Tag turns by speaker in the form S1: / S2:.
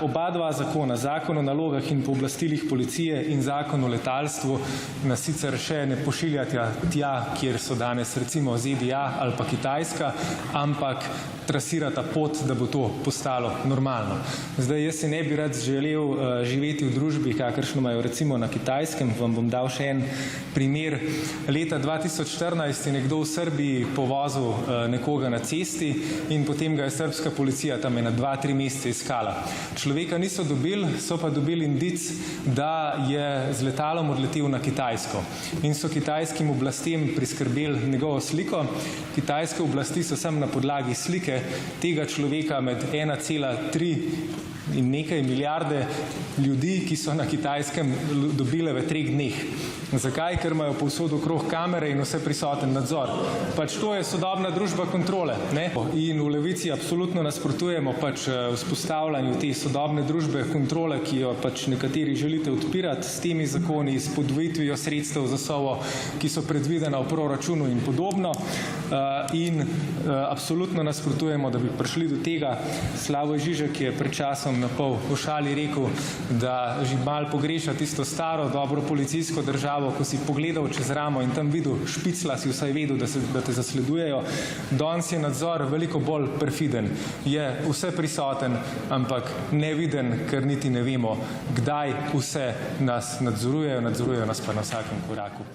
S1: Oba dva zakona, zakon o nalogah in pooblastilih policije in zakon o letalstvu, nas sicer še ne pošiljata tja, kjer so danes recimo ZDA ali pa Kitajska, ampak trasirata pot, da bo to postalo normalno. Zdaj, jaz si ne bi rad želel živeti v družbi, kakršno imajo recimo na Kitajskem. Vam bom dal še en primer. Leta 2014 je nekdo v Srbiji povozil nekoga na cesti in potem ga je srbska policija tam ena 2-3 mesece iskala. Človeka niso dobili, so pa dobili indic, da je z letalom odletel na Kitajsko. In so kitajskim oblastem priskrbeli njegovo sliko. Kitajske oblasti so samo na podlagi slike tega človeka med 1,3 in nekaj milijarde ljudi, ki so na Kitajskem dobile v 3 dneh. Zakaj? Ker imajo povsod okrog kamere in vse prisoten nadzor. Pač to je sodobna družba kontrole, ne? In v Levici absolutno nasprotujemo pač vzpostavljanju te sodobne družbe kontrole, ki jo pač nekateri želite odpirati s temi zakoni, s podvojitvijo sredstev za Sovo, ki so predvidena v proračunu in podobno. In absolutno nasprotujemo, da bi prišli do tega. Slavoj Žižek je pred časom na pol v šali rekel, da že malo pogreša tisto staro, dobro policijsko državo, ko si pogledal čez ramo in tam videl špicla, si vsaj vedel, da te zasledujejo. Danes je nadzor veliko bolj perfiden. Je vse prisoten, ampak neviden, ker niti ne vemo, kdaj vse nas nadzorujejo nas pa na vsakem koraku.